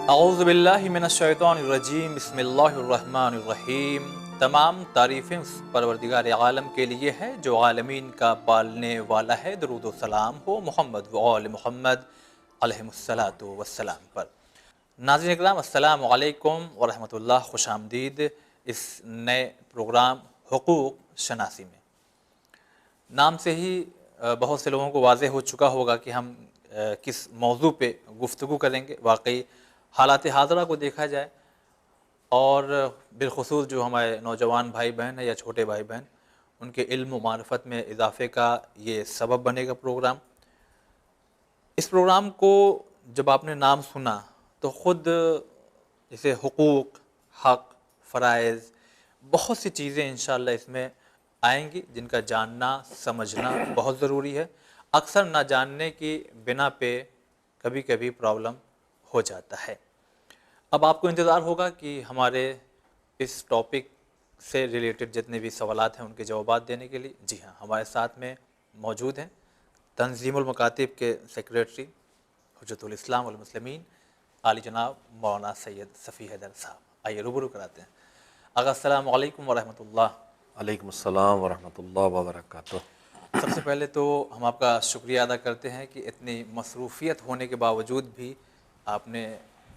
औज़ु बिल्लाहि मिनश्शैतानिर्रजीम बिस्मिल्लाहिर्रहमानिर्रहीम। तमाम तारीफ़ें उस परवरदिगार आलम के लिए है जो आलमीन का पालने वाला है। दरूद व सलाम हो मोहम्मद व आले मोहम्मद अलैहिमुस्सलातु वस्सलाम पर। नाज़रीन इकराम, अस्सलामु अलैकुम व रहमतुल्लाह। खुशामदीद इस नए प्रोग्राम हुकूक़ शनासी में। नाम से ही बहुत से लोगों को वाज़ेह हो चुका होगा कि हम किस मौजू पे गुफ्तगू करेंगे। वाकई हालात हाज़रा को देखा जाए और बिलख़ुसूस जो हमारे नौजवान भाई बहन हैं या छोटे भाई बहन, उनके इल्म व मारिफत में इजाफ़े का ये सबब बनेगा प्रोग्राम। इस प्रोग्राम को जब आपने नाम सुना तो ख़ुद जैसे हुकूक़, हक़, फ़राइज़, बहुत सी चीज़ें इंशाअल्लाह इसमें आएंगी जिनका जानना समझना बहुत ज़रूरी है। अक्सर ना जानने की बिना पे कभी कभी प्रॉब्लम हो जाता है। अब आपको इंतज़ार होगा कि हमारे इस टॉपिक से रिलेटेड जितने भी सवालात हैं उनके जवाब देने के लिए। जी हाँ, हमारे साथ में मौजूद हैं तंज़ीमुल मकातिब के सेक्रेटरी हुज्जतुल इस्लाम वल मुस्लिमीन आली जनाब मौलाना सैयद सफ़ी हैदर साहब। आइए रूबरू कराते हैं। आगा अस्सलामु अलैकुम व रहमतुल्लाह। वालेकुम अस्सलाम व रहमतुल्लाह व बरकातुहू। सबसे पहले तो हम आपका शुक्रिया अदा करते हैं कि इतनी मसरूफ़ियत होने के बावजूद भी आपने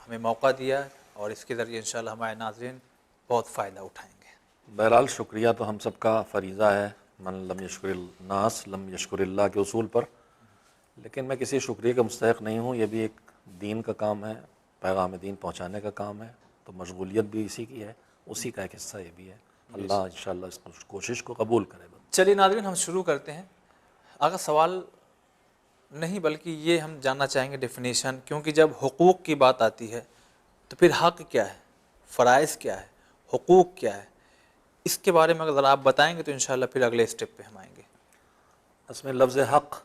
हमें मौका दिया और इसके ज़रिए इंशाअल्लाह हमारे नाज़रीन बहुत फ़ायदा उठाएंगे। बहरहाल शुक्रिया तो हम सबका फ़रीज़ा है, मन लम यशकुरिल नास लम यशकुरिल्लाह के उसूल पर। लेकिन मैं किसी शुक्रिया का मुस्तहिक़ नहीं हूँ। ये भी एक दीन का काम है, पैगाम दीन पहुँचाने का काम है, तो मशगूलियत भी इसी की है, उसी का एक हिस्सा ये भी है। अल्लाह इंशाअल्लाह इस कोशिश को कबूल करे। चलिए नाज़रीन, हम शुरू करते हैं। अगर सवाल नहीं बल्कि ये हम जानना चाहेंगे डेफिनेशन, क्योंकि जब हुकूक़ की बात आती है तो फिर हक़ क्या है, फ़राइज़ क्या है, हुकूक़ क्या है, इसके बारे में अगर आप बताएंगे तो इंशाअल्लाह फिर अगले स्टेप पे हम आएंगे। इसमें लफ्ज़ हक़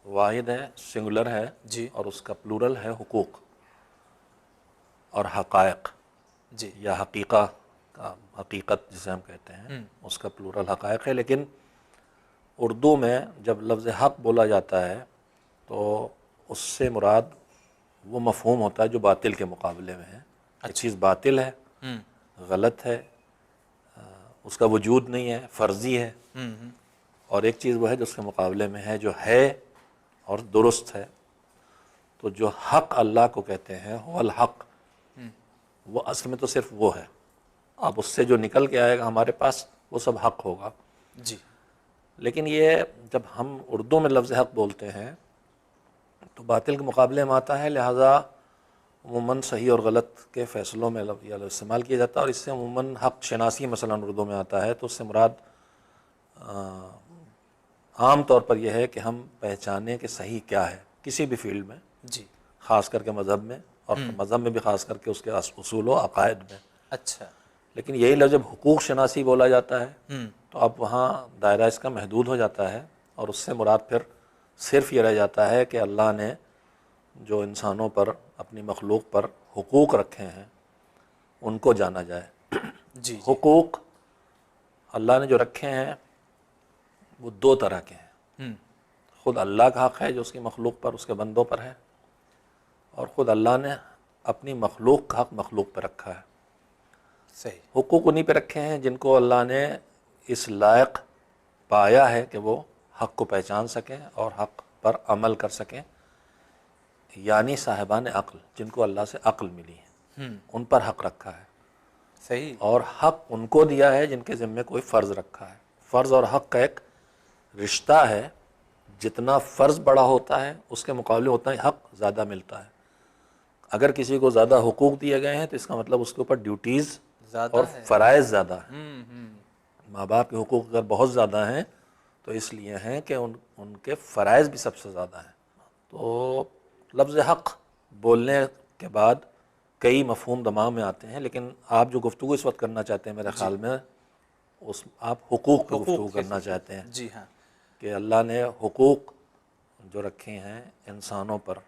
वाहिद है, सिंगुलर है, जी और उसका प्लूरल है हुकूक़ और हक़ाइक़ जी या हकीक़ा का, हकीकत जिसे हम कहते हैं, उसका प्लूरल हक़ाइक़ है। लेकिन उर्दू में जब लफ्ज़ हक़ बोला जाता है तो उससे मुराद वो मफ़हूम होता है जो बातिल के मुकाबले में है। एक चीज़ बातिल है, गलत है, उसका वजूद नहीं है, फ़र्ज़ी है, और एक चीज़ वो है जो उसके मुकाबले में है, जो है और दुरुस्त है। तो जो हक़ अल्लाह को कहते हैं वल हक़, वो असल में तो सिर्फ वो है। अब उससे जो निकल के आएगा हमारे पास वो सब हक़ होगा। जी लेकिन ये जब हम उर्दू में लफ्ज़ हक़ बोलते हैं तो बातिल के मुकाबले में आता है, लिहाजा अमूमन सही और गलत के फ़ैसलों में यह इस्तेमाल किया जाता है। और इससे अमूमन हक़ शनासी मसलन उर्दू में आता है तो उससे मुराद आम तौर पर यह है कि हम पहचानें कि सही क्या है किसी भी फील्ड में, जी ख़ास करके मज़हब में, और मज़हब में भी ख़ास करके उसके उसूल व अक़ायद में। अच्छा। लेकिन यही लफ्ज़ जब हुकूक़ शनासी बोला जाता है तो अब वहाँ दायरा इसका महदूद हो जाता है, और उससे मुराद फिर सिर्फ़ ये रह जाता है कि अल्लाह ने जो इंसानों पर, अपनी मखलूक पर हुकूक़ रखे हैं उनको जाना जाए। जी जी हुकूक़ अल्लाह ने जो रखे हैं वो दो तरह के हैं। ख़ुद अल्लाह का हक़ है जो उसकी मखलूक पर, उसके बंदों पर है, और ख़ुद अल्लाह ने अपनी मखलूक का हक़ मखलूक पर रखा है। सही। हुकूक़ उन्हीं पे रखे हैं जिनको अल्लाह ने इस लायक पाया है कि वो हक़ को पहचान सकें और हक़ पर अमल कर सकें, यानी साहिबान अक़ल, जिनको अल्लाह से अक़ल मिली है, उन पर हक़ रखा है। सही। और हक़ उनको दिया है जिनके ज़िम्मे कोई फ़र्ज़ रखा है। फ़र्ज़ और हक़ का एक रिश्ता है, जितना फ़र्ज़ बड़ा होता है उसके मुकाबले उतना ही हक़ ज़्यादा मिलता है। अगर किसी को ज़्यादा हुकूक दिए गए हैं तो इसका मतलब उसके ऊपर ड्यूटीज़ ज़्यादा और है। फ़राइज़ ज़्यादा हैं। माँ बाप के हुकूक अगर बहुत ज़्यादा हैं तो इसलिए हैं कि उनके फ़राइज़ भी सबसे ज़्यादा हैं। तो लफ्ज़ हक़ बोलने के बाद कई मफ़हूम दिमाग में आते हैं, लेकिन आप जो गुफ्तगू इस वक्त करना चाहते हैं मेरे ख़्याल में उस आप हुकूक पे गुफ्तगू हुकूक़ करना चाहते हैं जी हाँ। कि अल्लाह ने हुकूक जो रखे हैं इंसानों पर,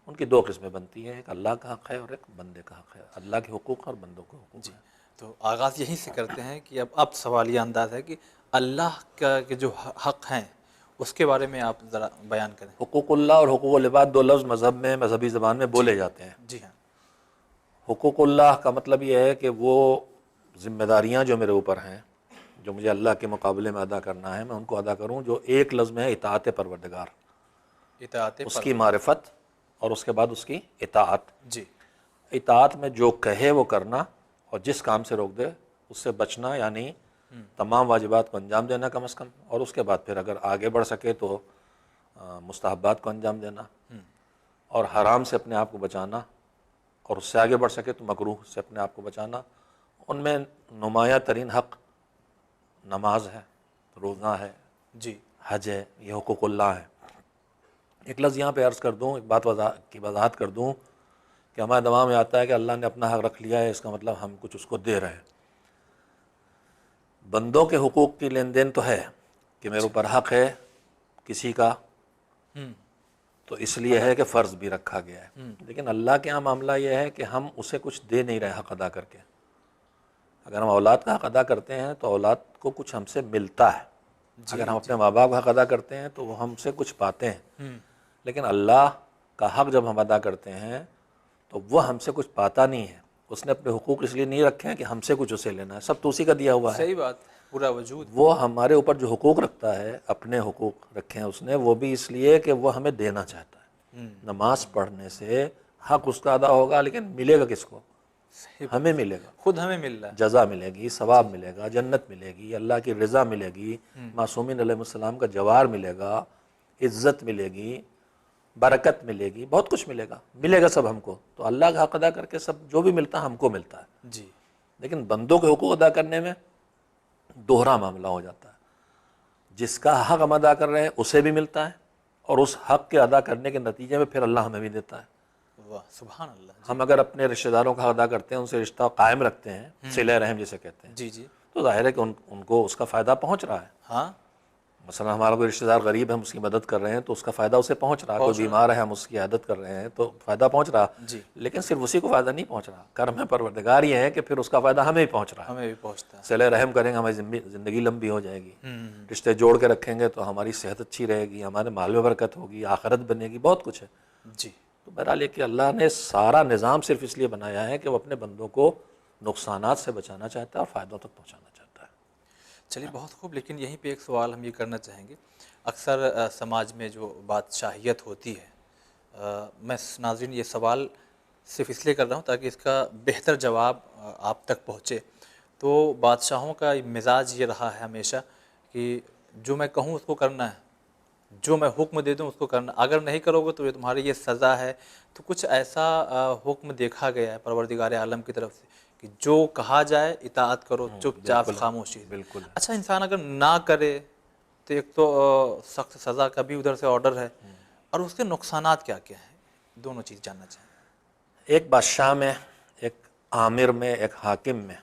उनकी दो किस्में बनती हैं, एक अल्लाह का हक़ है और एक बंदे का हक़ है। अल्लाह के हुकूक और बंदों के हुकूक जी, हैं। तो आगाज़ यहीं से करते हैं कि अब सवाल ये अंदाज़ है कि अल्लाह का के जो हक़ हैं उसके बारे में आप ज़रा बयान करें। हुकूकुल्लाह और हुकूकुल इबाद दो लफ्ज़ मज़हब में, मज़हबी ज़बान में बोले जाते हैं। जी हाँ। हुकूकुल्लाह का मतलब ये है कि वो ज़िम्मेदारियाँ जो मेरे ऊपर हैं, जो मुझे अल्लाह के मुकाबले में अदा करना है, मैं उनको अदा करूँ, जो एक लफ्ज़ में है इताअत परवरदिगार, इताअत उसकी परवरदिगार। मारिफत और उसके बाद उसकी इताअत। जी। इताअत में जो कहे वो करना और जिस काम से रोक दे उससे बचना, यानी तमाम वाजिबात को अंजाम देना कम अज़ कम, और उसके बाद फिर अगर आगे बढ़ सके तो मुस्तहब्बात को अंजाम देना, और हराम से अपने आप को बचाना, और उससे आगे बढ़ सके तो मकरूह से अपने आप को बचाना। उनमें नुमाया तरीन हक़ नमाज है, रोज़ा है, जी। हज है, ये हुकूकुल्लाह है। एक लफ्ज़ यहाँ पे अर्ज़ कर दूँ, एक बात की वजाहत कर दूँ कि हमारे दिमाग में आता है कि अल्लाह ने अपना हक़ रख लिया है, इसका मतलब हम कुछ उसको दे रहे हैं। बंदों के हुकूक की लेन देन तो है कि मेरे ऊपर हक़ है किसी का, तो इसलिए है कि फ़र्ज़ भी रखा गया है। लेकिन अल्लाह के यहाँ मामला यह है कि हम उसे कुछ दे नहीं रहे हक़ अदा करके। अगर हम औलाद का हक़ अदा करते हैं तो औलाद को कुछ हमसे मिलता है, अगर हम अपने माँ बाप का हक़ अदा करते हैं तो वो हमसे कुछ पाते हैं। लेकिन अल्लाह का हक़ जब हम अदा करते हैं तो वह हमसे कुछ पाता नहीं है। उसने अपने हुकूक इसलिए नहीं रखे हैं कि हमसे कुछ उसे लेना है, सब तो उसी का दिया हुआ है। सही बात, पूरा वजूद। वो हमारे ऊपर जो हुकूक रखता है, अपने हुकूक रखे हैं उसने, वो भी इसलिए कि वो हमें देना चाहता है। नमाज पढ़ने से हक़ उसका अदा होगा, लेकिन मिलेगा किसको? सही बात, हमें मिलेगा, खुद हमें मिल रहा है। जज़ा मिलेगी, सवाब मिलेगा, जन्नत मिलेगी, अल्लाह की रज़ा मिलेगी, मासूमीन अलैहिस्सलाम का जवार मिलेगा, इज़्ज़त मिलेगी, बरकत मिलेगी, बहुत कुछ मिलेगा, मिलेगा सब हमको। तो अल्लाह का हक़ अदा करके सब जो भी मिलता है हमको मिलता है। जी। लेकिन बंदों के हुकूक अदा करने में दोहरा मामला हो जाता है। जिसका हक़ हम अदा कर रहे हैं उसे भी मिलता है, और उस हक़ के अदा करने के नतीजे में फिर अल्लाह हमें भी देता है। वाह, सुभान अल्लाह। जी। हम अगर अपने रिश्तेदारों का हक़ अदा करते हैं, उनसे रिश्ता कायम रखते हैं, सिले रहम जिसे कहते हैं, जी। जी। तो ज़ाहिर है कि उनको उसका फ़ायदा पहुँच रहा है। हाँ, मसलन हमारा कोई रिश्तेदार गरीब है, हम उसकी मदद कर रहे हैं तो उसका फ़ायदा उसे पहुँच रहा है। कोई पहुँच रहा बीमार है, हम उसकी आदत कर रहे हैं तो फ़ायदा पहुँच रहा। जी। लेकिन सिर्फ उसी को फ़ायदा नहीं पहुँच रहा, कर्म है परवरदिगार ये है कि फिर उसका फ़ायदा हमें ही पहुँच रहा है। हमें भी पहुँचता है। सिले रहम करेंगे, हमारी ज़िंदगी लंबी हो जाएगी, रिश्ते जोड़ के रखेंगे तो हमारी सेहत अच्छी रहेगी, हमारे माल में बरकत होगी, आखिरत बनेगी, बहुत कुछ है। जी। तो बहरहाल ये कि अल्लाह ने सारा निज़ाम सिर्फ इसलिए बनाया है कि वो अपने बंदों को नुकसानात से बचाना चाहता है और फ़ायदों तक पहुँचाना चाहता है। चलिए, बहुत खूब। लेकिन यहीं पे एक सवाल हम ये करना चाहेंगे, अक्सर समाज में जो बादशाहियत होती है, मैं नाज़रीन ये सवाल सिर्फ इसलिए कर रहा हूँ ताकि इसका बेहतर जवाब आप तक पहुँचे। तो बादशाहों का मिजाज ये रहा है हमेशा कि जो मैं कहूँ उसको करना है, जो मैं हुक्म दे दूँ उसको करना, अगर नहीं करोगे तो ये तुम्हारी ये सज़ा है। तो कुछ ऐसा हुक्म देखा गया है परवरदिगार आलम की तरफ से कि जो कहा जाए इताअत करो, चुपचाप बिल्कुल है, खामोशी। बिल्कुल है। अच्छा, इंसान अगर ना करे तो एक तो सख्त सज़ा का भी उधर से ऑर्डर है, और उसके नुकसानात क्या क्या हैं, दोनों चीज़ जानना चाहें। एक बादशाह में, एक आमिर में, एक हाकिम में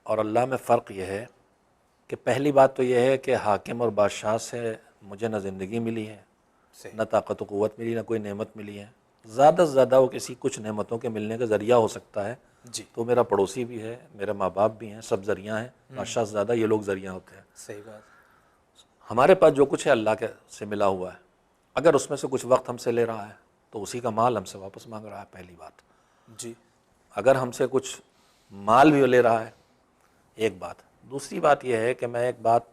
और अल्लाह में फ़र्क यह है कि पहली बात तो यह है कि हाकिम और बादशाह से मुझे न ज़िंदगी मिली है, सही। न ताकत व क़ुव्वत मिली, न कोई नेमत मिली है। ज़्यादा से ज़्यादा वो किसी कुछ नेमतों के मिलने का ज़रिया हो सकता है, जी। तो मेरा पड़ोसी भी है, मेरे माँ बाप भी हैं, सब ज़रिया हैं। बादशाह से ज़्यादा ये लोग ज़रिया होते हैं। सही बात। हमारे पास जो कुछ है अल्लाह के से मिला हुआ है, अगर उसमें से कुछ वक्त हमसे ले रहा है तो उसी का माल हमसे वापस मांग रहा है, पहली बात। जी। अगर हमसे कुछ माल भी ले रहा है, एक बात। दूसरी बात यह है कि मैं एक बात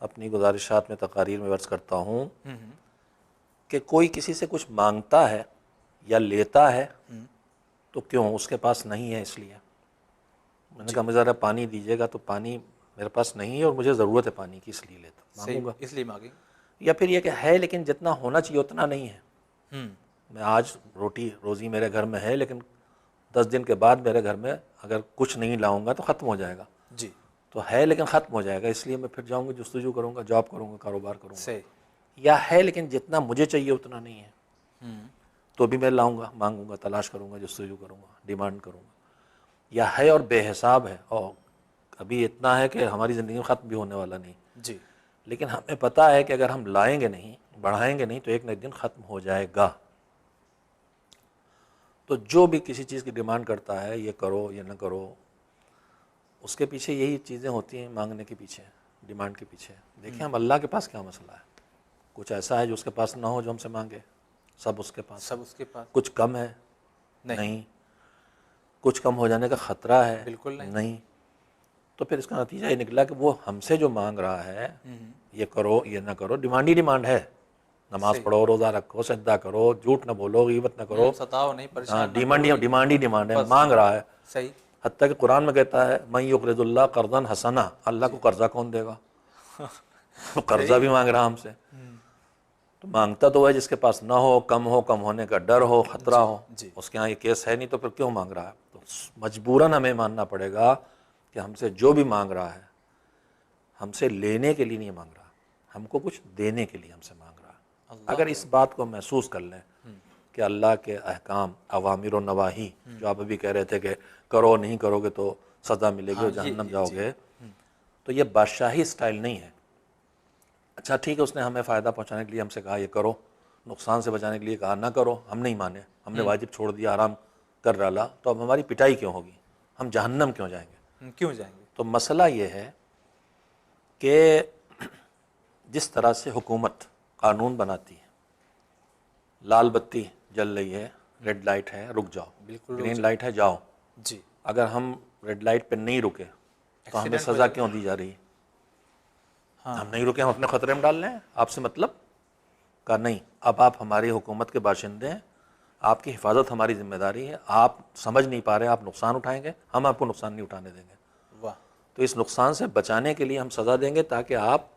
अपनी गुजारिशात में, तकारीर में वर्ज़ करता हूँ कि कोई किसी से कुछ मांगता है या लेता है तो क्यों, उसके पास नहीं है इसलिए। मैंने कहा मुझे ज़रा पानी दीजिएगा, तो पानी मेरे पास नहीं है और मुझे ज़रूरत है पानी की, इसलिए लेता सही, मांगूंगा। इसलिए मांगी। या फिर ये कि है लेकिन जितना होना चाहिए उतना नहीं है। हम्म। मैं आज रोटी रोज़ी मेरे घर में है, लेकिन 10 दिन के बाद मेरे घर में अगर कुछ नहीं लाऊंगा तो ख़त्म हो जाएगा। जी। तो है लेकिन ख़त्म हो जाएगा, इसलिए मैं फिर जाऊँगा, जस्तजू करूँगा, जॉब करूँगा, कारोबार करूँगा। सही। या है लेकिन जितना मुझे चाहिए उतना नहीं है, तो भी मैं लाऊंगा, मांगूंगा, तलाश करूँगा, जस्तजू करूँगा, डिमांड करूँगा। या है और बेहिसाब है और अभी इतना है कि हमारी ज़िंदगी में ख़त्म भी होने वाला नहीं, जी। लेकिन हमें पता है कि अगर हम लाएंगे नहीं, बढ़ाएंगे नहीं, तो एक न एक दिन ख़त्म हो जाएगा। तो जो भी किसी चीज़ की डिमांड करता है, ये करो, ये न करो, उसके पीछे यही चीज़ें होती हैं, मांगने के पीछे, डिमांड के पीछे। देखिए हम अल्लाह के पास क्या मसला है। कुछ ऐसा है जो उसके पास ना हो जो हमसे मांगे? सब उसके पास। सब उसके पास। कुछ कम है? नहीं। कुछ कम हो जाने का ख़तरा है? बिल्कुल नहीं। नहीं। तो फिर इसका नतीजा ये निकला कि वो हमसे जो मांग रहा है, ये करो ये ना करो, डिमांड ही डिमांड है। नमाज सही। पढ़ो, रोज़ा रखो, सजदा करो, झूठ ना बोलो, ग़ीबत ना करो। सताओ नहीं, हाँ, परेशान ना डिमांड करो। डिमांड ही डिमांड है, बस। मांग रहा है। सही। हत्ता कि कुरान में कहता है मैं युक़रिदुल्लाह क़र्ज़न हसना, अल्लाह को कर्जा कौन देगा? वो कर्जा भी मांग रहा हमसे। तो मांगता तो है जिसके पास ना हो, कम होने का डर हो, खतरा हो। जी। उसके यहाँ ये केस है नहीं तो फिर क्यों मांग रहा है? तो मजबूरन हमें मानना पड़ेगा कि हमसे जो भी मांग रहा है, हमसे लेने के लिए नहीं मांग रहा, हमको कुछ देने के लिए हमसे मांग रहा है। अगर इस बात को महसूस कर लें कि अल्लाह के अहकाम, अवामिर व नवाही, जो आप अभी कह रहे थे कि करो नहीं करोगे तो सज़ा मिलेगी और जहन्नम जाओगे, तो ये बादशाही स्टाइल नहीं है। अच्छा ठीक है, उसने हमें फ़ायदा पहुंचाने के लिए हमसे कहा ये करो, नुकसान से बचाने के लिए कहा ना करो, हम नहीं माने, हमने वाजिब छोड़ दिया, आराम कर डाला, तो अब हमारी पिटाई क्यों होगी? हम जहन्नम क्यों जाएंगे? क्यों जाएंगे? तो मसला ये है कि जिस तरह से हुकूमत कानून बनाती है, लाल बत्ती जल रही है, रेड लाइट है, रुक जाओ, बिल्कुल ग्रीन लाइट है, जाओ। जी। अगर हम रेड लाइट पे नहीं रुके तो हमें एक्सीडेंट हो सज़ा क्यों दी जा रही है? हाँ। हम नहीं रुके, हम अपने ख़तरे में डाल रहे हैं। आपसे मतलब का नहीं, अब आप हमारी हुकूमत के बाशिंदे हैं, आपकी हिफाजत हमारी जिम्मेदारी है। आप समझ नहीं पा रहे, आप नुकसान उठाएंगे, हम आपको नुकसान नहीं उठाने देंगे। वाह। तो इस नुकसान से बचाने के लिए हम सज़ा देंगे ताकि आप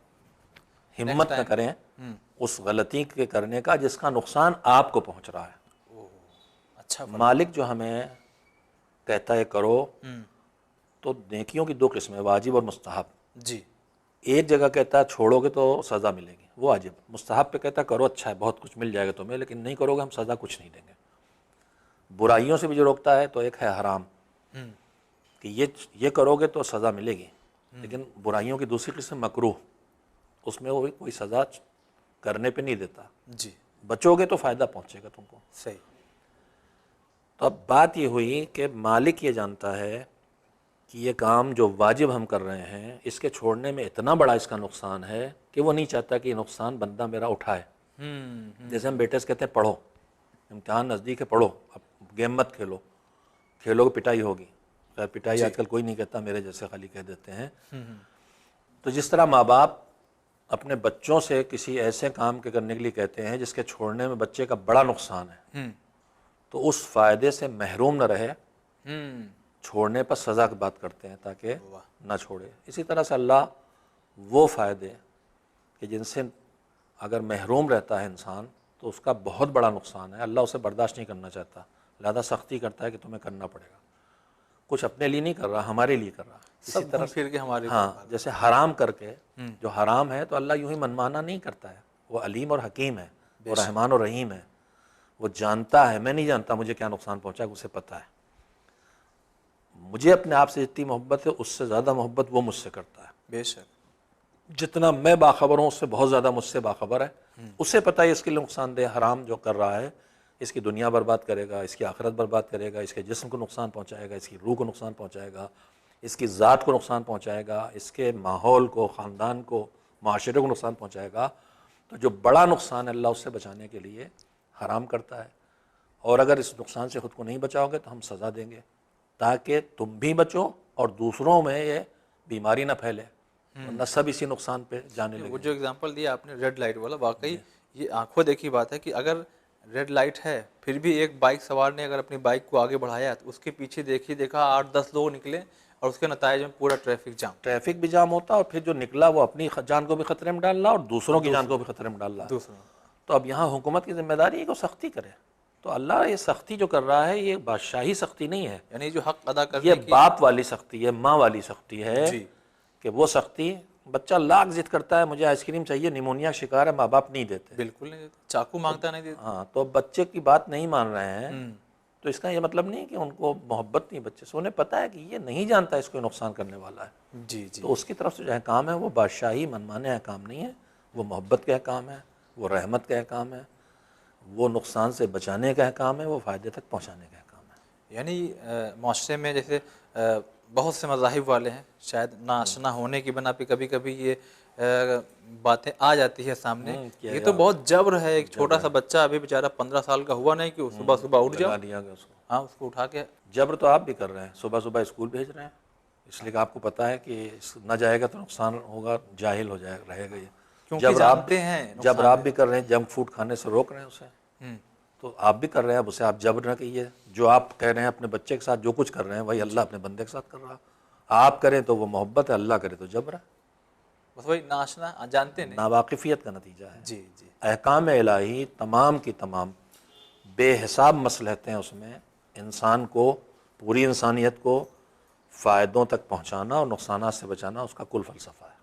हिम्मत न करें उस गलती के करने का जिसका नुकसान आपको पहुंच रहा है। अच्छा। मालिक जो हमें कहता है करो, तो नेकियों की दो किस्में, वाजिब और मुस्तहब। जी। एक जगह कहता है छोड़ोगे तो सज़ा मिलेगी, वो वाजिब। मुस्तहब पे कहता है करो, अच्छा है, बहुत कुछ मिल जाएगा तुम्हें, लेकिन नहीं करोगे हम सज़ा कुछ नहीं देंगे। बुराइयों से भी जो रोकता है तो एक है हराम, कि ये करोगे तो सज़ा मिलेगी, लेकिन बुराइयों की दूसरी किस्म मकरूह, उसमें वो कोई सज़ा करने पे नहीं देता। जी। बचोगे तो फ़ायदा पहुंचेगा तुमको। सही। तो अब बात ये हुई कि मालिक ये जानता है कि ये काम जो वाजिब हम कर रहे हैं, इसके छोड़ने में इतना बड़ा इसका नुकसान है कि वो नहीं चाहता कि ये नुकसान बंदा मेरा उठाए। जैसे हम बेटे से कहते हैं पढ़ो, इम्तिहान नज़दीक है, पढ़ो, अब गेम मत खेलो, खेलोगे पिटाई होगी। खैर पिटाई आजकल कोई नहीं कहता, मेरे जैसे खाली कह देते हैं। तो जिस तरह माँ बाप अपने बच्चों से किसी ऐसे काम के करने के लिए कहते हैं जिसके छोड़ने में बच्चे का बड़ा नुकसान है, तो उस फ़ायदे से महरूम न रहे, छोड़ने पर सज़ा की बात करते हैं ताकि ना छोड़े। इसी तरह से अल्लाह वो फ़ायदे कि जिनसे अगर महरूम रहता है इंसान तो उसका बहुत बड़ा नुकसान है, अल्लाह उसे बर्दाश्त नहीं करना चाहता, लिहाजा सख्ती करता है कि तुम्हें करना पड़ेगा। कुछ अपने लिए नहीं कर रहा, हमारे लिए कर रहा। इसी तरह फिर के हमारे हाँ, जैसे हराम करके जो हराम है तो अल्लाह यूं ही मनमाना नहीं करता है, वो अलीम और हकीम है, वो रहमान और रहीम है, वो जानता है। मैं नहीं जानता मुझे क्या नुकसान पहुंचा है, उसे पता है। मुझे अपने आप से जितनी मोहब्बत है उससे ज़्यादा मोहब्बत वो मुझसे करता है। बेशक। जितना मैं बाखबर हूँ उससे बहुत ज़्यादा मुझसे बाखबर है। उसे पता है इसके लिए नुकसानदेह हराम जो कर रहा है, इसकी दुनिया बर्बाद करेगा, इसकी आखिरत बर्बाद करेगा, इसके जिस्म को नुकसान पहुँचाएगा, इसकी रूह को नुकसान पहुँचाएगा, इसकी ज़ात को नुकसान पहुँचाएगा, इसके माहौल को, ख़ानदान को, माशरे को नुकसान पहुँचाएगा। तो जो बड़ा नुकसान अल्लाह उससे बचाने के लिए हराम करता है, और अगर इस नुकसान से ख़ुद को नहीं बचाओगे तो हम सज़ा देंगे ताकि तुम भी बचो और दूसरों में ये बीमारी ना फैले, वरना सब इसी नुकसान पे जाने लगे। वो जो एग्जांपल दिया आपने रेड लाइट वाला, वाकई ये आंखों देखी बात है कि अगर रेड लाइट है फिर भी एक बाइक सवार ने अगर अपनी बाइक को आगे बढ़ाया तो उसके पीछे देखा 8-10 लोग निकले और उसके नतीजे में पूरा ट्रैफिक भी जाम होता, और फिर जो निकला वो अपनी जान को भी खतरे में डाल रहा और दूसरों की जान को भी खतरे में डाल रहा। दूसरों। तो अब यहाँ हुकूमत की जिम्मेदारी है कि सख्ती करे। तो अल्लाह ये सख्ती जो कर रहा है ये बादशाही सख्ती नहीं है, यानी जो हक अदा करने ये की बाप वाली सख्ती है, माँ वाली सख्ती है। कि वो सख्ती, बच्चा लाख जिद करता है मुझे आइसक्रीम चाहिए, निमोनिया शिकार है, माँ बाप नहीं देते, बिल्कुल नहीं देते, चाकू मांगता नहीं देते। हाँ, तो बच्चे की बात नहीं मान रहे हैं तो इसका ये मतलब नहीं कि उनको मोहब्बत नहीं बच्चे से, उन्हें पता है कि ये नहीं जानता इसको नुकसान करने वाला है। जी। तो उसकी तरफ से जो है काम है वो बादशाही मनमाने है काम नहीं है, वो मोहब्बत का काम है, वो रहमत का काम है, वो नुकसान से बचाने का काम है, वो फ़ायदे तक पहुँचाने का काम है। यानी माशरे में जैसे बहुत से मज़ाहिब वाले हैं, शायद ना आशना होने की बना पे कभी कभी ये बातें आ जाती है सामने। क्या ये तो यार, बहुत जबर है, एक छोटा सा बच्चा अभी बेचारा 15 साल का हुआ नहीं कि वो सुबह सुबह उठ जाओ, लगा दिया गया उसको। हाँ उसको उठा के। जबर तो आप भी कर रहे हैं, सुबह सुबह स्कूल भेज रहे हैं, इसलिए कि आपको पता है कि न जाएगा तो नुकसान होगा, जाहिल हो जाएगा, रहेगा ये। क्योंकि जानते हैं जबर नुकसान आप है। भी कर रहे हैं, जंक फूड खाने से रोक रहे हैं उसे, तो आप भी कर रहे हैं, अब उसे आप जबर न कीजिए। जो आप कह रहे हैं अपने बच्चे के साथ जो कुछ कर रहे हैं वही अल्लाह अपने बंदे के साथ कर रहा है। आप करें तो वो मोहब्बत है, अल्लाह करे तो जबर है। बस वही नाशना, जानते नहीं। नावाकिफियत का नतीजा है। जी जी। अहकाम इलाही तमाम की तमाम बेहिसाब मसलहतें, उसमें इंसान को, पूरी इंसानियत को फ़ायदों तक पहुँचाना और नुकसानात से बचाना उसका कुल फ़लसफ़ा है।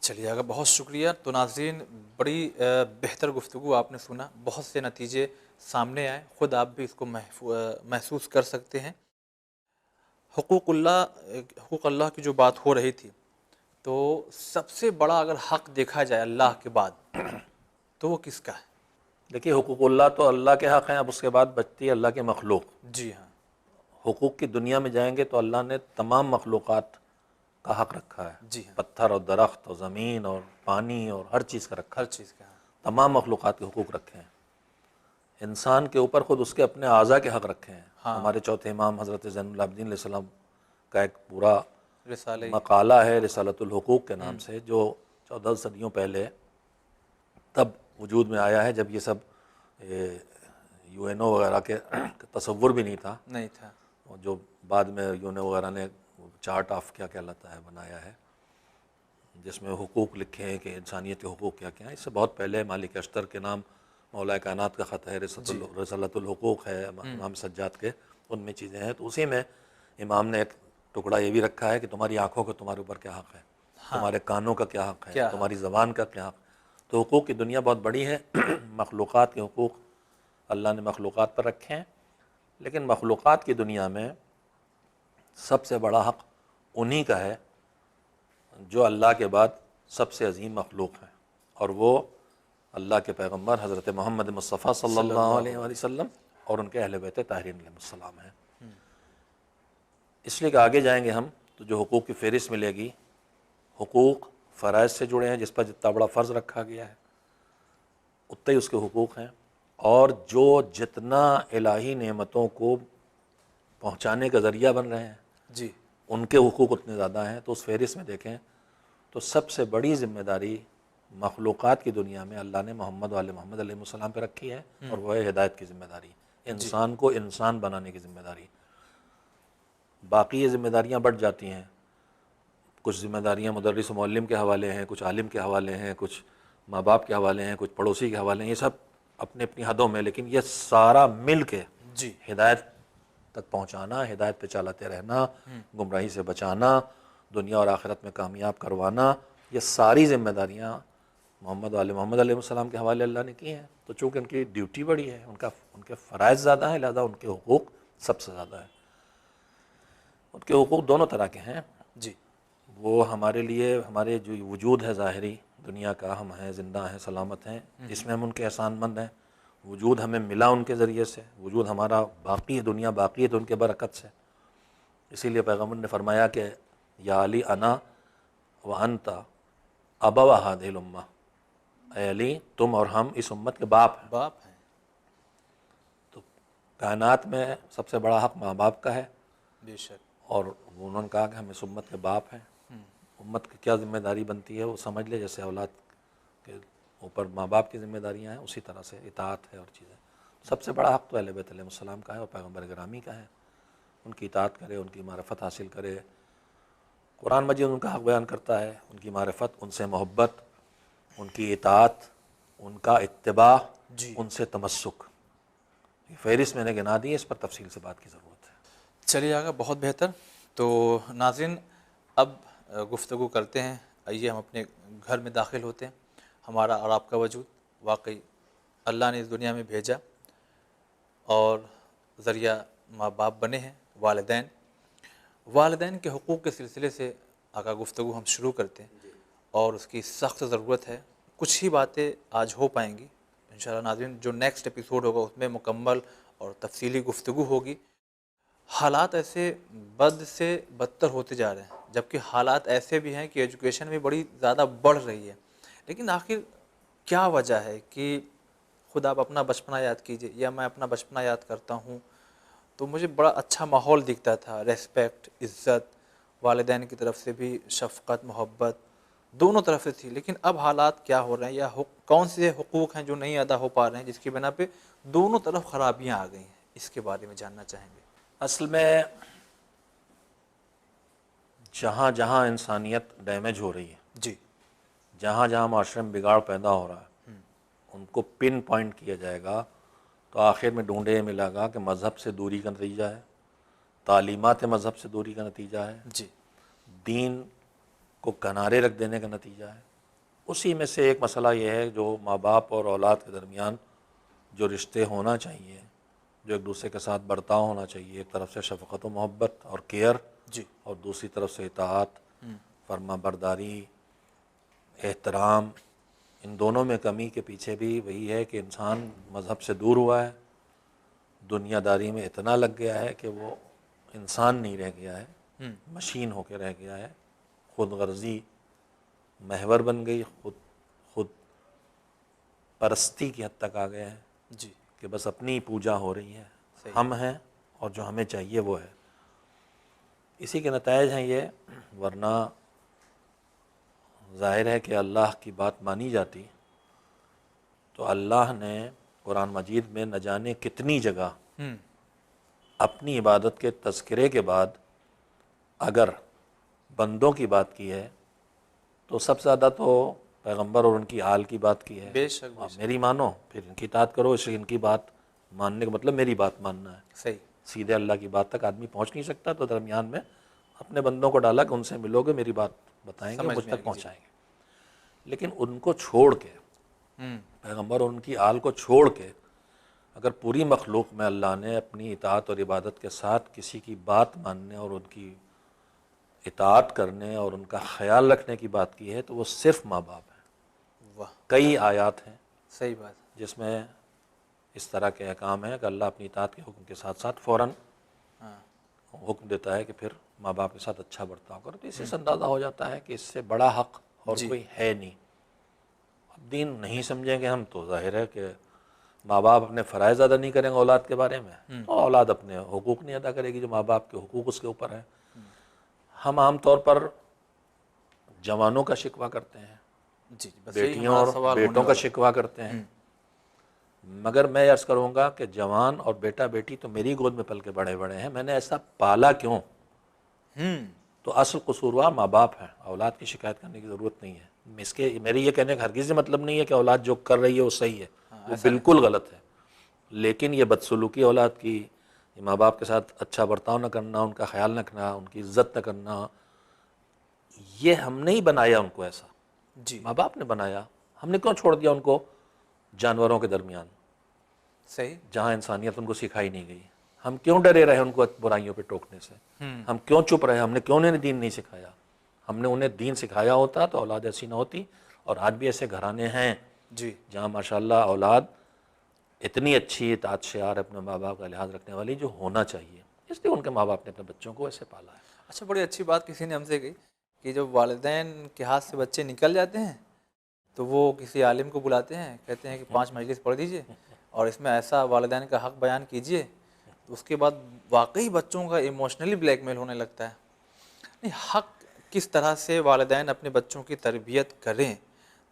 चलिए आगे, बहुत शुक्रिया। तो नाज़रीन, बड़ी बेहतर गुफ्तगू आपने सुना, बहुत से नतीजे सामने आए, ख़ुद आप भी इसको महसूस कर सकते हैं। हुकूक़ अल्लाह की जो बात हो रही थी, तो सबसे बड़ा अगर हक़ देखा जाए अल्लाह के बाद, तो वो किसका है? देखिए, हुकूकुल्लाह तो अल्लाह के हक़ हैं, अब उसके बाद बचती है अल्लाह की मखलूक। जी हाँ। हुकूक की दुनिया में जाएंगे तो अल्लाह ने तमाम मखलूक़ात का हक़ रखा है। जी हाँ। पत्थर और दरख्त और ज़मीन और पानी और हर चीज़ का रखा हर है। चीज़ का, हाँ। तमाम मखलूक़ात के हुकूक रखे हैं। इंसान के ऊपर ख़ुद उसके अपने आज़ा के हक़ रखे हैं। हाँ। हमारे चौथे इमाम हज़रत ज़ैनुल आबिदीन अलैहिस्सलाम का एक पूरा रिसाले ही। मकाला है रिसालतुल हुकूक के नाम से, जो 14 सदियों पहले तब वजूद में आया है जब ये सब यूएनओ वगैरह के तसव्वुर भी नहीं था। नहीं था। और जो बाद में यूएनओ वगैरह ने चार्ट ऑफ क्या कहलाता है बनाया है, जिसमें हुकूक लिखे हैं कि इंसानियत के हुकूक क्या क्या हैं। इससे बहुत पहले मालिक अश्तर के नाम मौला कायनात का ख़त है, रिसालतुल हुकूक है इमाम सज्जाद के, उनमें चीज़ें हैं। तो उसी में इमाम ने एक टुकड़ा ये भी रखा है कि तुम्हारी आँखों का तुम्हारे ऊपर क्या हक़ है, तुम्हारे कानों का क्या हक़ है, क्या तुम्हारी ज़बान का क्या हक़। तो हुकूक की दुनिया बहुत बड़ी है। मखलूक़ात के हुकूक अल्लाह ने मखलूक़ात पर रखे हैं, लेकिन मखलूक़ात की दुनिया में सबसे बड़ा हक़ उन्हीं का है जो अल्लाह के बाद सबसे अजीम मखलूक है, और वो अल्लाह के पैगम्बर हज़रत मोहम्मद मुस्तफ़ा सल्लल्लाहु अलैहि वसल्लम और उनके अहले बैत ताहिरीन अलैहिस्सलाम हैं। इसलिए कि आगे जाएंगे हम तो जो हुकूक की फ़हरिस्त मिलेगी, हुकूक फ़राइज़ से जुड़े हैं, जिस पर जितना बड़ा फ़र्ज़ रखा गया है उतने ही उसके हुकूक हैं, और जो जितना इलाही नेमतों को पहुँचाने का ज़रिया बन रहे हैं जी। उनके हुकूक उतने ज़्यादा हैं। तो उस फ़हरिस्त में देखें तो सबसे बड़ी ज़िम्मेदारी मखलूक़ात की दुनिया में अल्लाह ने मोहम्मद वाले मोहम्मद अलैहिस्सलाम पे रखी है, और वह है हिदायत की ज़िम्मेदारी, इंसान को इंसान बनाने की ज़िम्मेदारी। बाकी ये ज़िम्मेदारियाँ बढ़ जाती हैं, कुछ ज़िम्मेदारियाँ मुदर्रिस मुअल्लिम के हवाले हैं, कुछ आलिम के हवाले हैं, कुछ माँ बाप के हवाले हैं, कुछ पड़ोसी के हवाले हैं, ये सब अपनी अपनी हदों में, लेकिन ये सारा मिल के जी। हिदायत तक पहुँचाना, हिदायत पे चलाते रहना, गुमराही से बचाना, दुनिया और आखिरत में कामयाब करवाना, ये सारी ज़िम्मेदारियाँ मोहम्मद वाले मोहम्मद अलैहिस्सलाम के हवाले अल्लाह ने की हैं। तो चूँकि उनकी ड्यूटी बड़ी है, उनके फ़राइज़ ज़्यादा हैं, लिहाजा उनके हुकूक सबसे ज़्यादा है। उनके हुकूक दोनों तरह के हैं। जी। वो हमारे लिए, हमारे जो वजूद है ज़ाहिरी दुनिया का, हम हैं, ज़िंदा हैं, सलामत हैं, इसमें हम उनके एहसानमंद हैं। वजूद हमें मिला उनके ज़रिए से, वजूद हमारा बाकी है, दुनिया बाकी है तो उनके बरकत से। इसीलिए पैगम्बर ने फरमाया कि या अली अना व अंता अबवा हादिहिल उम्मा, ऐ अली तुम और हम इस उम्मत के बाप हैं। बाप हैं। तो कायनात में सबसे बड़ा हक़ माँ बाप का है, बेशक। और उन्होंने कहा कि हम इस उम्मत के बाप हैं। उम्मत की क्या ज़िम्मेदारी बनती है वो समझ ले, जैसे औलाद के ऊपर माँ बाप की ज़िम्मेदारियाँ हैं, उसी तरह से इताअत है और चीज़ें। सबसे बड़ा हक़ तो अहले बैत अलैहिस्सलाम का है और पैगम्बर गिरामी का है, उनकी इताअत करे, उनकी मारिफत हासिल करे। कुरान मजीद उनका हक़ बयान करता है, उनकी मारिफत, उनसे मोहब्बत, उनकी इताअत, उनका इत्तिबा, उनसे तमस्सुक। फ़हरिस्त मैंने गिना दी है, इस पर तफसील से बात की ज़रूरत है। चलिए आगे, बहुत बेहतर। तो नाज़रीन, अब गुफ्तगू करते हैं, आइए हम अपने घर में दाखिल होते हैं। हमारा और आपका वजूद वाकई अल्लाह ने इस दुनिया में भेजा, और ज़रिया माँ बाप बने हैं, वालिदैन। वालिदैन के हुकूक़ के सिलसिले से आगा गुफ्तगू हम शुरू करते हैं, और उसकी सख्त ज़रूरत है। कुछ ही बातें आज हो पाएंगी इंशाअल्लाह नाज़रीन, जो नेक्स्ट एपिसोड होगा उसमें मुकम्मल और तफसीली गुफ्तगू होगी। हालात ऐसे बद से बदतर होते जा रहे हैं, जबकि हालात ऐसे भी हैं कि एजुकेशन भी बड़ी ज़्यादा बढ़ रही है। लेकिन आखिर क्या वजह है कि खुद आप अपना बचपना याद कीजिए या मैं अपना बचपना याद करता हूँ, तो मुझे बड़ा अच्छा माहौल दिखता था, रेस्पेक्ट, इज़्ज़त, वालिदैन की तरफ से भी शफ़क़त, मोहब्बत दोनों तरफ से थी। लेकिन अब हालात क्या हो रहे हैं या कौन से हुकूक़ हैं जो नहीं अदा हो पा रहे हैं, जिसकी बिना पे दोनों तरफ ख़राबियाँ आ गई हैं? इसके बारे में जानना चाहेंगे। असल में जहाँ जहाँ इंसानियत डैमेज हो रही है, जी। जहाँ जहाँ माशरे में बिगाड़ पैदा हो रहा है, उनको पिन पॉइंट किया जाएगा तो आखिर में ढूंढे ये मिलेगा कि मज़हब से दूरी का नतीजा है, तालीमात मज़हब से दूरी का नतीजा है, जी। दीन को किनारे रख देने का नतीजा है। उसी में से एक मसला ये है जो माँ बाप और औलाद के दरमियान जो रिश्ते होना चाहिए, जो एक दूसरे के साथ बर्ताव होना चाहिए, एक तरफ से शफ़क़त व मोहब्बत और केयर, जी। और दूसरी तरफ से इताअत, फर्मा बरदारी, एहतराम, इन दोनों में कमी के पीछे भी वही है कि इंसान मज़हब से दूर हुआ है, दुनियादारी में इतना लग गया है कि वो इंसान नहीं रह गया है, मशीन होकर रह गया है, खुद गर्जी महवर बन गई, खुद परस्ती की हद तक आ गए हैं जी। कि बस अपनी पूजा हो रही है, सही। हम हैं और जो हमें चाहिए वो है। इसी के नतायज हैं ये, वरना ज़ाहिर है कि अल्लाह की बात मानी जाती तो अल्लाह ने कुरान मजीद में न जाने कितनी जगह अपनी इबादत के तज़किरे के बाद अगर बंदों की बात की है तो सबसे ज़्यादा तो पैगंबर और उनकी आल की बात की है। बेशक, आप बेशक। मेरी मानो फिर इनकी इताअत करो, इसलिए इनकी बात मानने का मतलब मेरी बात मानना है। सही। सीधे अल्लाह की बात तक आदमी पहुंच नहीं सकता, तो दरमियान में अपने बंदों को डाला कि उनसे मिलोगे, मेरी बात बताएंगे, समझ मुझ में आ तक गई। जी। पहुंचाएंगे। लेकिन उनको छोड़ के, पैगंबर और उनकी आल को छोड़ के अगर पूरी मखलूक में अल्लाह ने अपनी इताअत और इबादत के साथ किसी की बात मानने और उनकी इताअत करने और उनका ख्याल रखने की बात की है तो वो सिर्फ माँ बाप हैं। वाह। कई आयात हैं सही बात। जिसमें इस तरह के अहकाम हैं कि अल्लाह अपनी इताअत के हुक्म के साथ साथ फ़ौरन हाँ। हुक्म देता है कि फिर माँ बाप के साथ अच्छा बर्ताव करो। तो इससे अंदाज़ा हो जाता है कि इससे बड़ा हक़ और जी। कोई है नहीं। अब दीन नहीं समझेंगे हम तो जाहिर है कि माँ बाप अपने फ़राइज़ अदा नहीं करेंगे औलाद के बारे में, तो औलाद अपने हुकूक नहीं अदा करेगी जो माँ बाप के हुकूक उसके ऊपर है। हम आम तौर पर जवानों का शिकवा करते हैं, जी, बस यही बेटियों हमारा और सवाल होने बेटों का वाला था। शिकवा करते हैं, मगर मैं अर्ज़ करूँगा कि जवान और बेटा बेटी तो मेरी गोद में पल के बड़े बड़े हैं, मैंने ऐसा पाला क्यों? तो असल कसूरवार माँ बाप हैं, औलाद की शिकायत करने की ज़रूरत नहीं है। इसके मेरे ये कहने का हरगिज़ मतलब नहीं है कि औलाद जो कर रही है वो सही है, वो ऐसा नहीं। बिल्कुल गलत है। लेकिन ये बदसलूकी औलाद की, माँ बाप के साथ अच्छा बर्ताव न करना, उनका ख्याल न रखना, उनकी इज़्ज़त न करना, ये हमने ही बनाया उनको ऐसा, जी। माँ बाप ने बनाया। हमने क्यों छोड़ दिया उनको जानवरों के दरमियान सही। जहाँ इंसानियत उनको सिखाई नहीं गई? हम क्यों डरे रहे उनको बुराइयों पे टोकने से? हम क्यों चुप रहे? हमने क्यों उन्हें दीन नहीं सिखाया? हमने उन्हें दीन सिखाया होता तो औलाद ऐसी ना होती। और आज भी ऐसे घराने हैं जी। जहाँ माशाल्लाह औलाद इतनी अच्छी इताअत शेयार अपने माँ बाप का लिहाज रखने वाली जो होना चाहिए, इसलिए उनके माँ बाप ने अपने बच्चों को ऐसे पाला है। अच्छा, बड़ी अच्छी बात किसी ने हमसे कही कि जब वालिदैन के हाथ से बच्चे निकल जाते हैं तो वो किसी आलिम को बुलाते हैं, कहते हैं कि 5 मजलिस पढ़ दीजिए और इसमें ऐसा वालिदैन का हक़ बयान कीजिए। तो उसके बाद वाकई बच्चों का इमोशनली ब्लैकमेल होने लगता है। नहीं, हक़ किस तरह से वालिदैन अपने बच्चों की तरबियत करें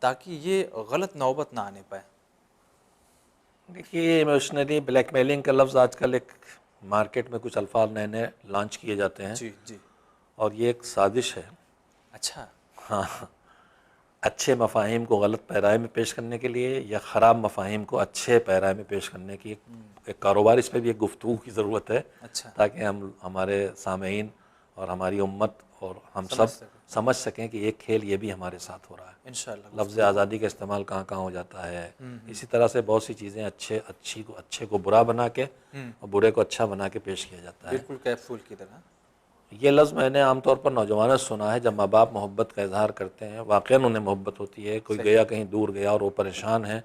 ताकि ये गलत नौबत ना आने पाए? देखिए, इमोशनली ब्लैकमेलिंग का लफ्ज़ आजकल एक मार्केट में कुछ अल्फाज नए नए लॉन्च किए जाते हैं, जी। जी। और ये एक साजिश है। अच्छा। हाँ, अच्छे मफ़ाहिम को गलत पैराए में पेश करने के लिए या ख़राब मफ़ाहिम को अच्छे पैराए में पेश करने की एक कारोबार, इस पर भी एक गुफ्तगू की ज़रूरत है, अच्छा। ताकि हम हमारे सामीन और हमारी उम्मत और हम समझ सब सकें। समझ सकें कि एक खेल ये भी हमारे साथ हो रहा है। इंशाअल्लाह लफ्ज़ गुफ्तगू आज़ादी का इस्तेमाल कहाँ कहाँ हो जाता है। इसी तरह से बहुत सी चीज़ें अच्छे को बुरा बना के और बुरे को अच्छा बना के पेश किया जाता है। बिल्कुल कैप्सूल की तरह। ये लफ्ज़ मैंने आमतौर पर नौजवानों से सुना है, जब माँ बाप मोहब्बत का इजहार करते हैं, वाक़ई उन्हें मोहब्बत होती है, कोई सही। गया कहीं दूर गया और वो परेशान है,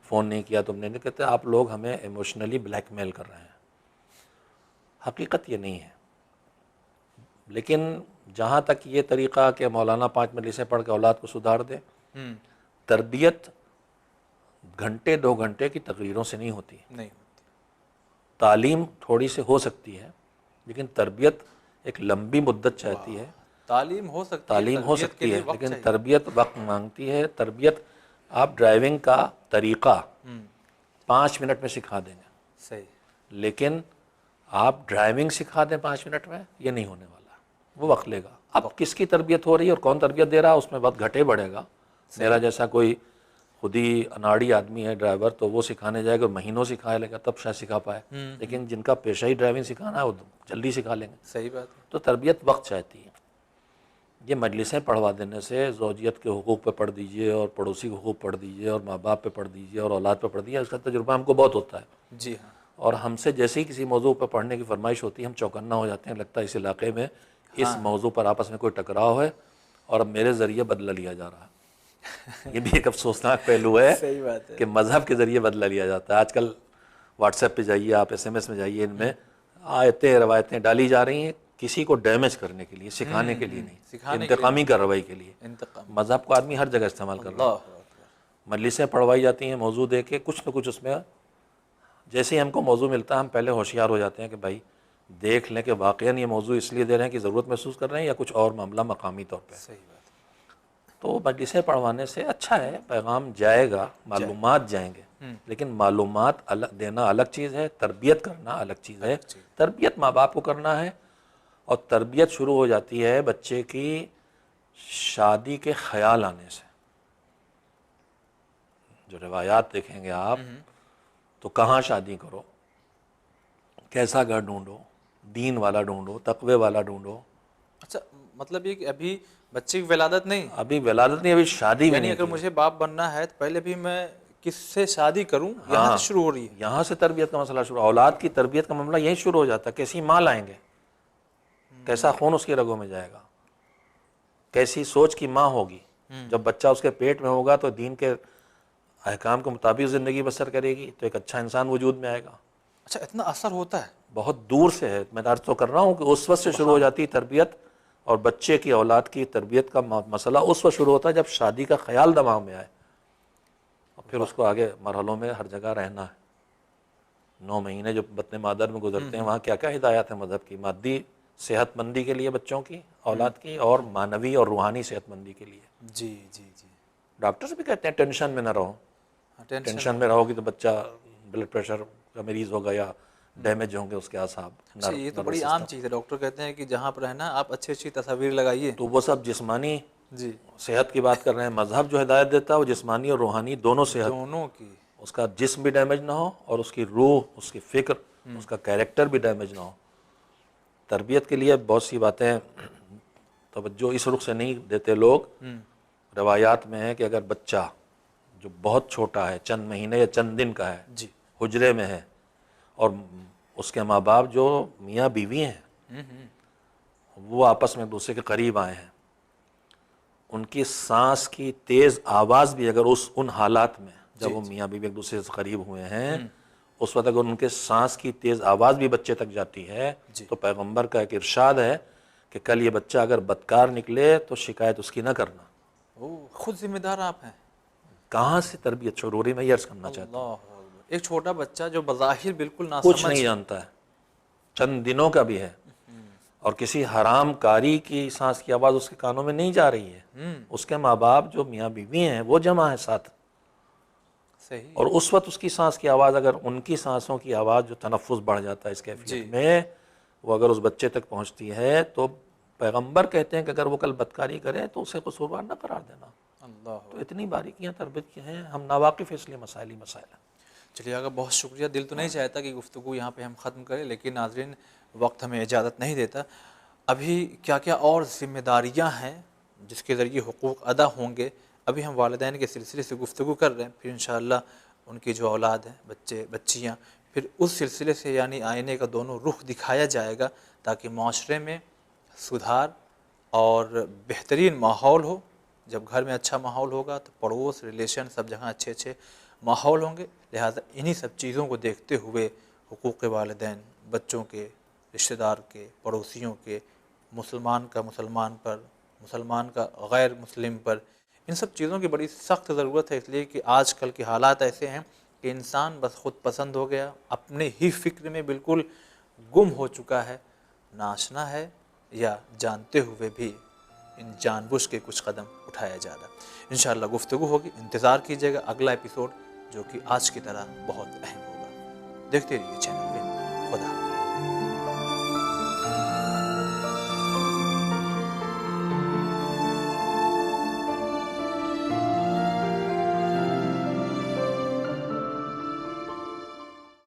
फ़ोन नहीं किया तुमने, नहीं कहते आप लोग हमें इमोशनली ब्लैकमेल कर रहे हैं। हकीकत ये नहीं है। लेकिन जहाँ तक ये तरीक़ा कि मौलाना 5 मजलिसें पढ़ के औलाद को सुधार दे, तरबियत घंटे 2 घंटे की तकरीरों से नहीं होती। नहीं, तालीम थोड़ी से हो सकती है, लेकिन तरबियत एक लंबी मुद्दत चाहती है। तालीम हो सकती है, तालीम हो तरबियत के सकती लिए है, वक्त लेकिन चाहिए। तरबियत वक्त मांगती है। तरबियत आप ड्राइविंग का तरीक़ा 5 मिनट में सिखा देंगे, सही, लेकिन आप ड्राइविंग सिखा दें 5 मिनट में, ये नहीं होने वाला, वो वक्त लेगा। अब किसकी तरबियत हो रही है और कौन तरबियत दे रहा है, उसमें वक्त घटे बढ़ेगा। मेरा जैसा कोई खुद ही अनाड़ी आदमी है ड्राइवर, तो वो सिखाने जाएगा, महीनों सिखा लेगा तब शायद सिखा पाए। लेकिन जिनका पेशा ही ड्राइविंग सिखाना है वो जल्दी सिखा लेंगे। सही बात है। तो तरबियत वक्त चाहती है। ये मजलिसें पढ़वा देने से ज़ौजियत के हुकूक़ पे पढ़ दीजिए और पड़ोसी के हुकूक़ पढ़ दीजिए और माँ बाप पे पढ़ दीजिए और औलाद पे पढ़ दीजिए, इसका तजुर्बा हमको बहुत होता है। जी हाँ, और हमसे जैसे ही किसी मौजू पर पढ़ने की फरमाइश होती है, हम चौकन्ना हो जाते हैं। लगता है इस इलाके में इस मौजू पर आपस में कोई टकराव है और अब मेरे ज़रिए बदला लिया जा रहा है। ये भी एक अफसोसनाक पहलू है। सही बात है कि मज़हब के ज़रिए बदला लिया जाता है। आजकल व्हाट्सएप पे जाइए आप, SMS में जाइए, इनमें आयतें रवायतें डाली जा रही हैं किसी को डैमेज करने के लिए, सिखाने के लिए नहीं, इंतकामी कार्रवाई के लिए। मज़हब को आदमी हर जगह इस्तेमाल कर रहा है। मजलिसें पढ़वाई जाती हैं मौजू दे के, कुछ न कुछ उसमें जैसे ही हमको मौजू मिलता है हम पहले होशियार हो जाते हैं कि भाई देख लें कि वाक़ईन ये मौजू इसलिए दे रहे हैं कि ज़रूरत महसूस कर रहे हैं या कुछ और मामला मकामी तौर पर। सही बात है। तो मजलिसें पढ़वाने से अच्छा है, पैगाम जाएगा, मालूमात जाएंगे, लेकिन मालूमात अलग देना अलग चीज़ है, तरबियत करना अलग चीज़ है। तरबियत माँ बाप को करना है, और तरबियत शुरू हो जाती है बच्चे की शादी के ख्याल आने से। जो रिवायात देखेंगे आप, तो कहाँ शादी करो, कैसा घर ढूंढो, दीन वाला ढूंढो, तकवे वाला ढूंढो। अच्छा, मतलब ये कि अभी बच्चे की विलादत नहीं, अभी विलादत नहीं, अभी शादी भी यानी नहीं अगर की। मुझे बाप बनना है तो पहले भी मैं किससे शादी करूं, यहाँ से शुरू हो रही है। यहाँ से तरबियत का मसला शुरू, औलाद की तरबियत का मामला यहीं शुरू हो जाता है। कैसी माँ लाएंगे, कैसा खून उसकी रगों में जाएगा, कैसी सोच की माँ होगी। जब बच्चा उसके पेट में होगा तो दीन के अहकाम के मुताबिक ज़िंदगी बसर करेगी, तो एक अच्छा इंसान वजूद में आएगा। अच्छा, इतना असर होता है? बहुत दूर से है। मैं अर्ज तो कर रहा हूँ कि उस वक्त से शुरू हो जाती है तरबियत, और बच्चे की औलाद की तरबियत का मसला उस वक्त शुरू होता है जब शादी का ख्याल दिमाग में आए, और फिर उसको आगे मरहलों में हर जगह रहना है। 9 महीने जो बतन मादर में गुजरते हैं, वहाँ क्या क्या हिदायत है मज़हब की, मादी सेहतमंदी के लिए बच्चों की, औलाद की, और मानवी और रूहानी सेहतमंदी के लिए। जी जी जी। डॉक्टर्स भी कहते हैं टेंशन में ना रहो। टेंशन में रहोगी तो बच्चा ब्लड प्रेशर का मरीज़ होगा या डैमेज होंगे उसके आसाब। अच्छा, ये तो बड़ी आम चीज़ है। डॉक्टर कहते हैं कि जहाँ पर रहना आप अच्छी अच्छी तस्वीर लगाइए। तो वो सब जिस्मानी जी, सेहत की बात कर रहे हैं। मजहब जो हिदायत देता है वो जिस्मानी और रूहानी दोनों सेहत, दोनों की। उसका जिस्म भी डैमेज ना हो और उसकी रूह, उसकी फ़िक्र, उसका कैरेक्टर भी डैमेज ना हो। तरबियत के लिए बहुत सी बातें तवज्जो इस रुख से नहीं देते लोग। रवायात में है कि अगर बच्चा जो बहुत छोटा है, चंद महीने या चंद दिन का है, जी, हुजरे में है, और उसके माँ बाप जो मियाँ बीवी हैं वो आपस में एक दूसरे के करीब आए हैं, उनकी सांस की तेज़ आवाज़ भी अगर उन हालात में जब वो मियाँ बीवी एक दूसरे से करीब हुए हैं, उस वक्त अगर उनके सांस की तेज़ आवाज़ भी बच्चे तक जाती है, तो पैगंबर का एक इरशाद है कि कल ये बच्चा अगर बदकार निकले तो शिकायत उसकी ना करना। खुद जिम्मेदार आप हैं। कहाँ से तरबियत शुरू हो रही, मैं ये अर्ज़ करना चाहता हूँ। एक छोटा बच्चा जो बज़ाहिर बिल्कुल ना कुछ नहीं जानता है, चंद दिनों का भी है, और किसी हराम कारी की सांस की आवाज़ उसके कानों में नहीं जा रही है। उसके माँ बाप जो मियाँ बीवी हैं वो जमा है साथ, सही। और उस वक्त उसकी सांस की आवाज़, अगर उनकी सांसों की आवाज़ जो तनफ़ुस बढ़ जाता है इस कैफियत में, वो अगर उस बच्चे तक पहुँचती है, तो पैगंबर कहते हैं कि अगर वो कल बदकारी करे तो उसे कसूरवार न करार देना। अल्लाह। तो इतनी बारीकियाँ तरबियत की हैं, हम नावाकिफ़, इसलिए मसाइल ही मसाइल हैं। चलिए आगे, बहुत शुक्रिया। दिल तो नहीं चाहता कि गुफ्तगू यहाँ पे हम ख़त्म करें, लेकिन नाज़रीन वक्त हमें इजाज़त नहीं देता। अभी क्या क्या और ज़िम्मेदारियाँ हैं जिसके ज़रिए हुकूक़ अदा होंगे, अभी हम वालिदैन के सिलसिले से गुफ्तगू कर रहे हैं। फिर इंशाअल्लाह उनकी जो औलाद है, बच्चे बच्चियाँ, फिर उस सिलसिले से यानी आईने का दोनों रुख दिखाया जाएगा, ताकि माशरे में सुधार और बेहतरीन माहौल हो। जब घर में अच्छा माहौल होगा तो पड़ोस, रिलेशन, सब जगह अच्छे अच्छे माहौल होंगे। लिहाजा इन्हीं सब चीज़ों को देखते हुए हुकूक़ वालिदैन, बच्चों के, रिश्तेदार के, पड़ोसियों के, मुसलमान का मुसलमान पर, मुसलमान का गैर मुस्लिम पर, इन सब चीज़ों की बड़ी सख्त ज़रूरत है। इसलिए कि आजकल के हालात ऐसे हैं कि इंसान बस खुद पसंद हो गया, अपने ही फ़िक्र में बिल्कुल गुम हो चुका है। नाचना है या जानते हुए भी इन जानबूझ के कुछ कदम उठाया जा रहा है। इंशाअल्लाह गुफ्तगू होगी, इंतज़ार कीजिएगा अगला एपिसोड, जो कि आज की तरह बहुत अहम होगा। देखते रहिए चैनल पे। खुदा हाफ़िज़।